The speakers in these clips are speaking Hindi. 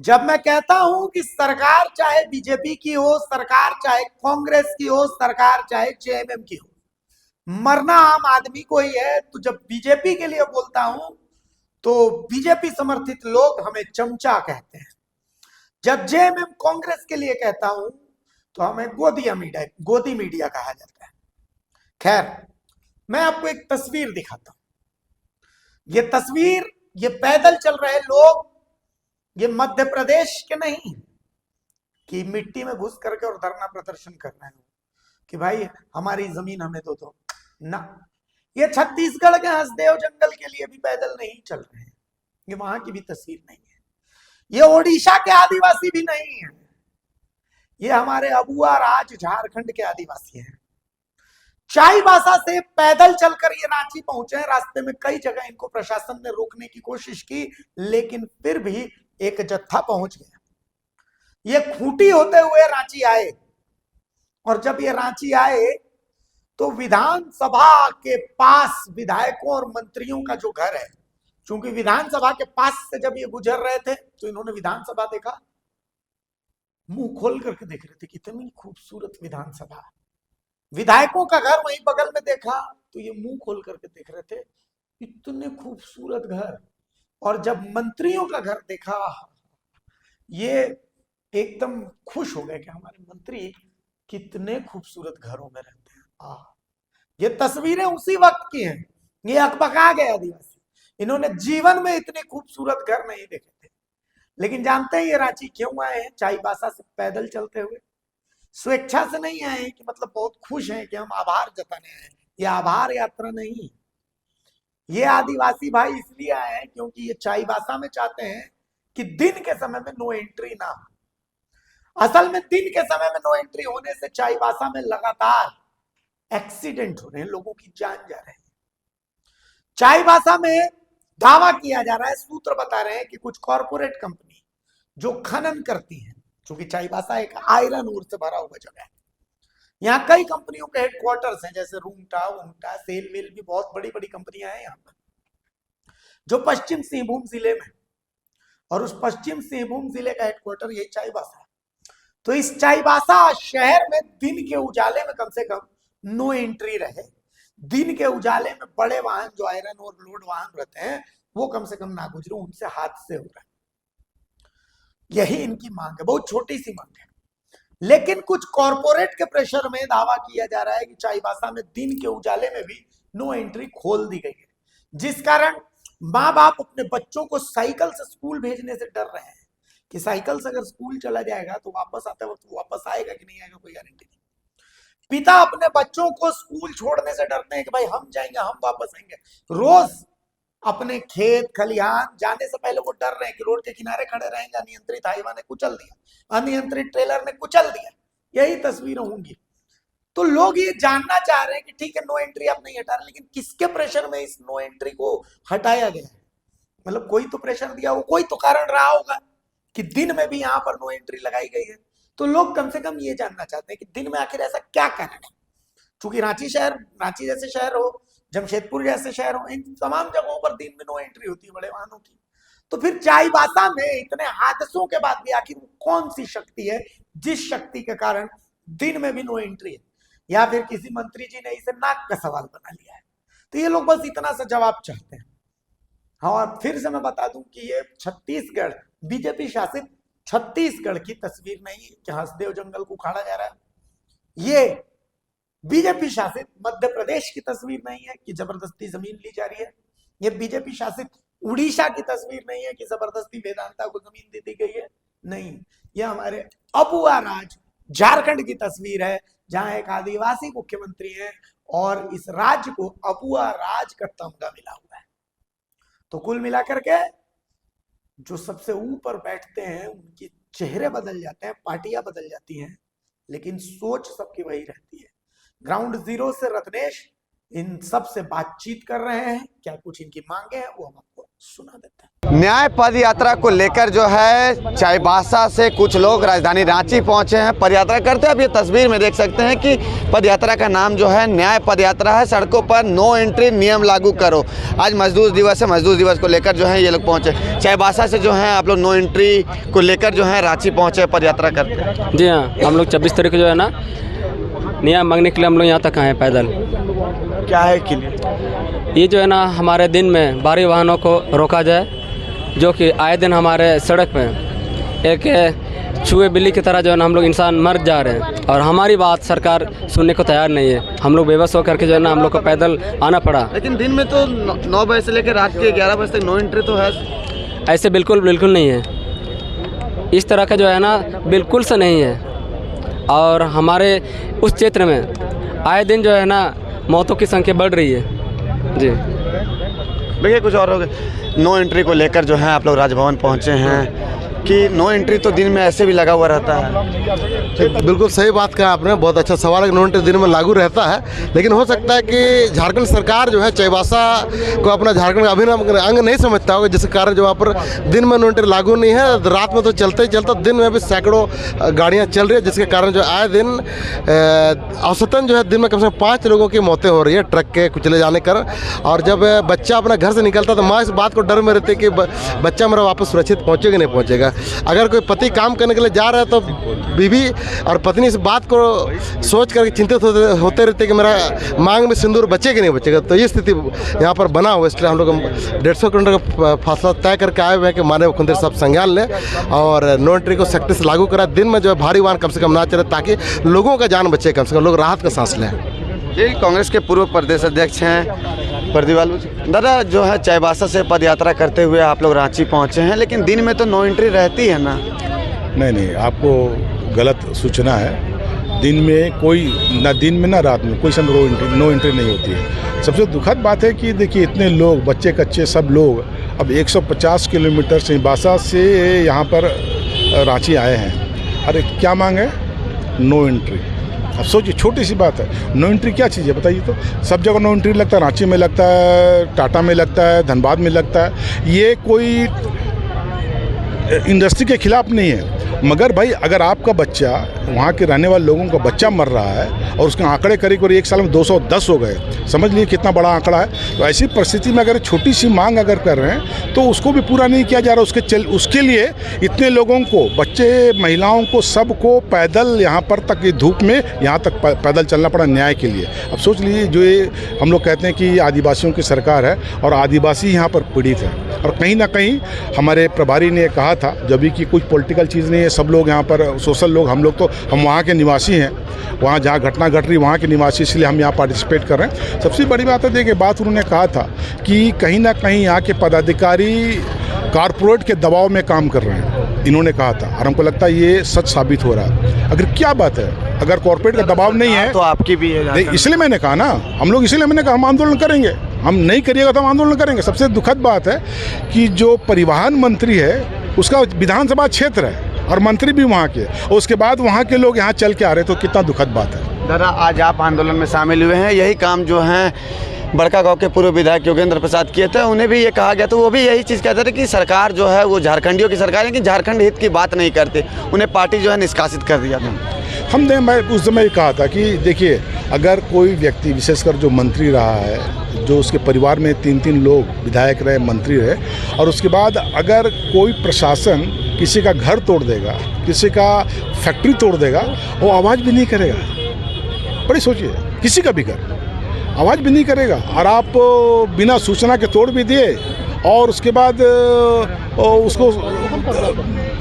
जब मैं कहता हूं कि सरकार चाहे बीजेपी की हो, सरकार चाहे कांग्रेस की हो, सरकार चाहे जेएमएम की हो, मरना आम आदमी को ही है। तो जब बीजेपी के लिए बोलता हूं तो बीजेपी समर्थित लोग हमें चमचा कहते हैं। जब जेएमएम कांग्रेस के लिए कहता हूं तो हमें गोदी मीडिया कहा जाता है। खैर, मैं आपको एक तस्वीर दिखाता हूं। ये तस्वीर, ये पैदल चल रहे लोग, ये मध्य प्रदेश के नहीं कि मिट्टी में घुस करके और धरना प्रदर्शन कर रहे हो कि भाई हमारी जमीन हमें दो ना। ये छत्तीसगढ़ के हसदेव जंगल के लिए भी पैदल नहीं चल रहे हैं। ये वहां की भी तस्वीर नहीं है। ये ओडिशा के आदिवासी भी नहीं है। ये हमारे अबुआ राज झारखंड के आदिवासी हैं। चाईबासा से पैदल चलकर ये रांची पहुंचे। रास्ते में कई जगह इनको प्रशासन ने रोकने की कोशिश की, लेकिन फिर भी एक जत्था पहुंच गया। ये खूंटी होते हुए रांची आए, और जब ये रांची आए तो विधानसभा के पास विधायकों और मंत्रियों का जो घर है, क्योंकि विधानसभा के पास से जब ये गुजर रहे थे तो इन्होंने विधानसभा देखा, मुंह खोल करके देख रहे थे, कितनी खूबसूरत विधानसभा। विधायकों का घर वहीं बगल में देखा तो ये मुंह खोल करके देख रहे थे, इतने खूबसूरत घर। और जब मंत्रियों का घर देखा, ये एकदम खुश हो गए कि हमारे मंत्री कितने खूबसूरत घरों में रहते हैं। ये तस्वीरें उसी वक्त की हैं। ये अकबका गए आदिवासी, इन्होंने जीवन में इतने खूबसूरत घर नहीं देखे थे। लेकिन जानते हैं ये रांची क्यों आए हैं? चाईबासा से पैदल चलते हुए। स्वेच्छा से नहीं आए हैं कि मतलब बहुत खुश हैं कि हम आभार जताने आए हैं। ये आभार यात्रा नहीं। ये आदिवासी भाई इसलिए आए हैं क्योंकि ये चाईबासा में चाहते हैं कि दिन के समय में नो एंट्री ना हो। असल में दिन के समय में नो एंट्री होने से चाईबासा में लगातार एक्सीडेंट हो रहे हैं, लोगों की जान जा रही है। चाईबासा में दावा किया जा रहा है, सूत्र बता रहे हैं कि कुछ कॉरपोरेट कंपनी जो खनन करती हैं, क्योंकि चाईबासा एक आयरन ओर से भरा हुआ जगह है, यहाँ कई कंपनियों के हेडक्वार्टर्स हैं, जैसे रूंगटा वूंगटा, सेल वेल भी बहुत बड़ी बड़ी कंपनियां हैं यहाँ पर, जो पश्चिम सिंहभूम जिले में। और उस पश्चिम सिंहभूम जिले का हेडक्वार्टर यही चाईबासा है। तो इस चाईबासा शहर में दिन के उजाले में कम से कम नो एंट्री रहे। दिन के उजाले में बड़े वाहन जो आयरन और लोड वाहन रहते हैं वो कम से कम ना गुजरे, उनसे हादसे हो रहे हैं। यही इनकी मांग है, बहुत छोटी सी मांग है। लेकिन कुछ कॉरपोरेट के प्रेशर में दावा किया जा रहा है कि चाईबासा में दिन के उजाले में भी नो एंट्री खोल दी गई है, जिस कारण माँ बाप अपने बच्चों को साइकिल से स्कूल भेजने से डर रहे हैं कि साइकिल से अगर स्कूल चला जाएगा तो वापस आते वक्त वापस आएगा कि नहीं आएगा, कोई गारंटी नहीं। पिता अपने बच्चों को स्कूल छोड़ने से डरते हैं कि भाई हम जाएंगे, हम वापस आएंगे। रोज अपने खेत खलिहान जाने से पहले वो डर रहे हैं कि रोड के किनारे खड़े रहेंगे, अनियंत्रित हाईवा ने कुचल दिया, अनियंत्रित ट्रेलर ने कुचल दिया, यही तस्वीरें होंगी। तो लोग ये जानना चाह रहे हैं कि ठीक है नो एंट्री आप नहीं हटा रहे, लेकिन किसके प्रेशर में इस नो एंट्री को हटाया गया है? मतलब कोई तो प्रेशर दिया हो, कोई तो कारण रहा होगा कि दिन में भी यहाँ पर नो एंट्री लगाई गई है। तो लोग कम से कम ये जानना चाहते हैं कि दिन में आखिर ऐसा क्या कारण है। क्योंकि रांची जैसे शहर हो, जमशेदपुर जैसे शहर हो, इन तमाम जगहों पर दिन में नो एंट्री होती है बड़े वाहनों की। तो फिर चाईबासा में इतने हादसों के बाद भी आखिर कौन सी शक्ति है जिस शक्ति के कारण दिन में भी नो एंट्री है? या फिर किसी मंत्री जी ने इसे नाक का सवाल बना लिया है? तो ये लोग बस इतना सा जवाब चाहते हैं। हाँ, और फिर से मैं बता दूं कि ये छत्तीसगढ़, बीजेपी शासित छत्तीसगढ़ की तस्वीर नहीं कि हसदेव जंगल को उखाड़ा जा रहा है। ये बीजेपी शासित मध्य प्रदेश की तस्वीर नहीं है कि जबरदस्ती जमीन ली जा रही है। ये बीजेपी शासित उड़ीसा की तस्वीर नहीं है कि जबरदस्ती वेदांता को जमीन दे दी गई है। नहीं, ये हमारे अबुआ राज झारखंड की तस्वीर है, जहां एक आदिवासी मुख्यमंत्री है और इस राज्य को अबुआ राज का तमगा मिला हुआ है। तो कुल मिलाकर के जो सबसे ऊपर बैठते हैं उनके चेहरे बदल जाते हैं, पार्टियां बदल जाती हैं, लेकिन सोच सबकी वही रहती है। ग्राउंड जीरो से रत्नेश इन सब से बातचीत कर रहे हैं, क्या कुछ इनकी मांगे हैं वो हम आपको सुना देते हैं। न्याय पद यात्रा को लेकर जो है चाईबासा से कुछ लोग राजधानी रांची पहुंचे हैं पद यात्रा करते हैं। अब ये तस्वीर में देख सकते हैं कि पद यात्रा का नाम जो है न्याय पद यात्रा है। सड़कों पर नो एंट्री नियम लागू करो। आज मजदूर दिवस है, मजदूर दिवस को लेकर जो है ये लोग पहुंचे। चाईबासा से जो है आप लोग नो एंट्री को लेकर जो है रांची पहुंचे पद यात्रा करते हैं। जी हाँ, हम लोग 26 तारीख को जो है ना नियम मांगने के लिए हम लोग यहाँ तक आए हैं पैदल। क्या है के लिए? ये जो है ना हमारे दिन में भारी वाहनों को रोका जाए, जो कि आए दिन हमारे सड़क पे एक चूहे बिल्ली की तरह जो है ना हम लोग इंसान मर जा रहे हैं और हमारी बात सरकार सुनने को तैयार नहीं है। हम लोग बेबस होकर के जो है ना हम लोग को पैदल आना पड़ा। लेकिन दिन में तो 9 बजे से लेकर रात के 11 बजे तक नो एंट्री तो है। ऐसे बिल्कुल नहीं है, इस तरह का जो है ना बिल्कुल से नहीं है। और हमारे उस क्षेत्र में आए दिन जो है ना मौतों की संख्या बढ़ रही है। जी देखिए कुछ और हो गया। नो एंट्री को लेकर जो है आप लोग राजभवन पहुंचे हैं कि नो एंट्री तो दिन में ऐसे भी लगा हुआ रहता है। बिल्कुल सही बात कहा आपने, बहुत अच्छा सवाल है कि नो एंट्री दिन में लागू रहता है। लेकिन हो सकता है कि झारखंड सरकार जो है चाईबासा को अपना झारखंड का अभिन्न अंग नहीं समझता होगा, जिसके कारण जो वहाँ पर दिन में नो एंट्री लागू नहीं है। रात में तो चलते ही चलता, दिन में भी सैकड़ों गाड़ियाँ चल रही है, जिसके कारण जो आए दिन औसतन जो है दिन में कम से कम 5 लोगों की मौतें हो रही है ट्रक के कुचले जाने कर। और जब बच्चा अपना घर से निकलता तो माँ इस बात को डर में रहती है कि बच्चा मेरा वापस सुरक्षित पहुँचेगा नहीं पहुँचेगा। अगर कोई पति काम करने के लिए जा रहा है तो बीवी और पत्नी इस बात को सोच करके चिंतित होते रहते कि मेरा मांग में सिंदूर बचेगा कि नहीं बचेगा। तो ये स्थिति यहाँ पर बना हुआ, इसलिए हम लोग 150 किलोमीटर का फासला तय करके आए हुए हैं कि माननीय मुख्यमंत्री साहब संज्ञान लें और नो एंट्री को सख्ती से लागू करा। दिन में जो है भारी वाहन कम से कम ना चले, ताकि लोगों का जान बचे, कम से कम लोग राहत का सांस लें। ये कांग्रेस के पूर्व प्रदेश अध्यक्ष हैं प्रदीवाल दादा, जो है चाईबासा से पद यात्रा करते हुए आप लोग रांची पहुंचे हैं, लेकिन दिन में तो नो एंट्री रहती है ना? नहीं, आपको गलत सूचना है। दिन में कोई ना दिन में ना रात में कोई समय नो एंट्री नहीं होती है। सबसे दुखद बात है कि देखिए इतने लोग, बच्चे कच्चे सब लोग अब 150 किलोमीटर चाईबासा से यहाँ पर रांची आए हैं। अरे क्या मांग है? No entry. अब सोचिए, छोटी सी बात है, नो एंट्री क्या चीज़ है बताइए तो। सब जगह नो एंट्री लगता है, रांची में लगता है, टाटा में लगता है, धनबाद में लगता है। ये कोई इंडस्ट्री के खिलाफ नहीं है, मगर भाई अगर आपका बच्चा, वहाँ के रहने वाले लोगों का बच्चा मर रहा है और उसके आंकड़े करीब 1 साल में 210 हो गए, समझ लीजिए कितना बड़ा आंकड़ा है। तो ऐसी परिस्थिति में अगर छोटी सी मांग अगर कर रहे हैं तो उसको भी पूरा नहीं किया जा रहा। उसके लिए इतने लोगों को, बच्चे, महिलाओं को, सबको पैदल यहाँ पर तक धूप में यहाँ तक पैदल चलना पड़ा न्याय के लिए। अब सोच लीजिए, जो ये हम लोग कहते हैं कि ये आदिवासियों की सरकार है और आदिवासी यहाँ पर पीड़ित है। और कहीं ना कहीं हमारे प्रभारी ने कहा था, जब भी कि कुछ पॉलिटिकल चीज़ नहीं है, सब लोग यहाँ पर सोशल लोग, हम लोग तो हम वहाँ के निवासी हैं, वहाँ जहाँ घटना घट रही वहाँ के निवासी, इसलिए हम यहाँ पार्टिसिपेट कर रहे हैं। सबसे बड़ी बात है, देखिए बात उन्होंने कहा था कि कहीं ना कहीं यहाँ के पदाधिकारी कारपोरेट के दबाव में काम कर रहे हैं, इन्होंने कहा था। और हमको लगता है ये सच साबित हो रहा है। अगर क्या बात है, अगर कॉर्पोरेट का दबाव नहीं है तो आपकी भी है, इसलिए मैंने कहा ना, हम लोग इसलिए मैंने कहा हम आंदोलन करेंगे। हम नहीं करिएगा तो हम आंदोलन करेंगे। सबसे दुखद बात है कि जो परिवहन मंत्री है उसका विधानसभा क्षेत्र है और मंत्री भी वहाँ के, और उसके बाद वहाँ के लोग यहाँ चल के आ रहे, तो कितना दुखद बात है। दादा, आज आप आंदोलन में शामिल हुए हैं, यही काम जो है बड़का गांव के पूर्व विधायक योगेंद्र प्रसाद किए थे, उन्हें भी ये कहा गया, तो वो भी यही चीज़ कहते थे कि सरकार जो है वो झारखंडियों की सरकार है, लेकिन झारखंड हित की बात नहीं करते, उन्हें पार्टी जो है निष्कासित कर दिया था। हमने, मैं उस समय ये कहा था कि देखिए, अगर कोई व्यक्ति, विशेषकर जो मंत्री रहा है, जो उसके परिवार में 3-3 लोग विधायक रहे, मंत्री रहे, और उसके बाद अगर कोई प्रशासन किसी का घर तोड़ देगा, किसी का फैक्ट्री तोड़ देगा, वो आवाज़ भी नहीं करेगा। बड़ी सोचिए, किसी का भी घर आवाज़ भी नहीं करेगा, और आप बिना सूचना के तोड़ भी दिए और उसके बाद उसको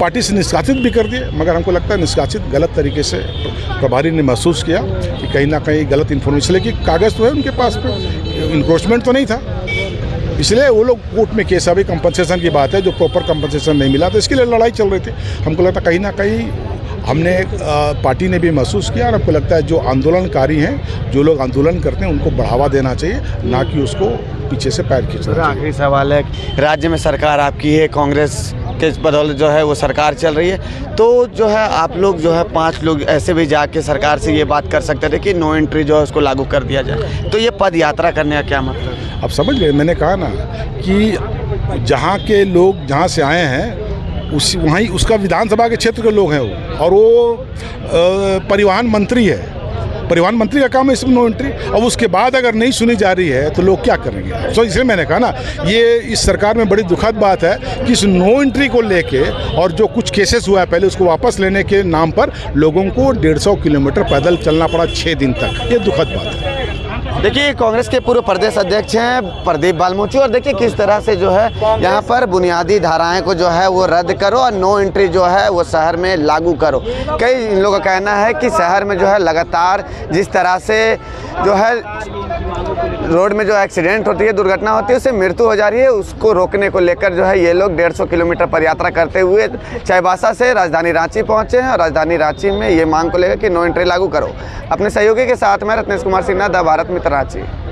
पार्टी से निष्कासित भी कर दिए। मगर हमको लगता है निष्कासित गलत तरीके से प्रभारी ने महसूस किया कि कहीं ना कहीं गलत इन्फॉर्मेशन, लेकिन कागज़ तो है उनके पास पे, इंक्रोचमेंट तो नहीं था, इसलिए वो लोग कोर्ट में केस, अभी कंपनसेशन की बात है, जो प्रॉपर कंपनसेशन नहीं मिला तो इसके लिए लड़ाई चल रही थी। हमको लगता कहीं ना कहीं हमने, पार्टी ने भी महसूस किया, और हमको लगता है जो आंदोलनकारी हैं, जो लोग आंदोलन करते हैं, उनको बढ़ावा देना चाहिए, ना कि उसको पीछे से पैर खींचना चाहिए। आखिरी सवाल है, राज्य में सरकार आपकी है, कांग्रेस के बदौलत जो है वो सरकार चल रही है, तो जो है आप लोग जो है 5 लोग ऐसे भी जाके सरकार से ये बात कर सकते थे कि नो एंट्री जो है उसको लागू कर दिया जाए, तो ये पद यात्रा करने का क्या मतलब? अब समझ गए, मैंने कहा ना कि जहाँ के लोग जहाँ से आए हैं वहीं उसका विधानसभा के क्षेत्र के लोग हैं वो, और वो परिवहन मंत्री है। परिवहन मंत्री का काम है इसमें नो एंट्री। अब उसके बाद अगर नहीं सुनी जा रही है तो लोग क्या करेंगे? तो इसलिए मैंने कहा ना, ये इस सरकार में बड़ी दुखद बात है कि इस नो एंट्री को लेके और जो कुछ केसेस हुआ है पहले उसको वापस लेने के नाम पर लोगों को 150 किलोमीटर पैदल चलना पड़ा 6 दिन तक। ये दुखद बात है। देखिए, कांग्रेस के पूर्व प्रदेश अध्यक्ष हैं प्रदीप बालमोची, और देखिए किस तरह से जो है यहाँ पर बुनियादी धाराएं को जो है वो रद्द करो और नो एंट्री जो है वो शहर में लागू करो। कई इन लोगों का कहना है कि शहर में जो है लगातार जिस तरह से जो है रोड में जो एक्सीडेंट होती है, दुर्घटना होती है, उससे मृत्यु हो जा रही है, उसको रोकने को लेकर जो है ये लोग 150 किलोमीटर पर यात्रा करते हुए चाईबासा से राजधानी रांची पहुँचे हैं और राजधानी रांची में ये मांग को लेकर कि नो एंट्री लागू करो। अपने सहयोगी के साथ मैं रत्नेश कुमार सिन्हा, द भारत मित्र, रांची।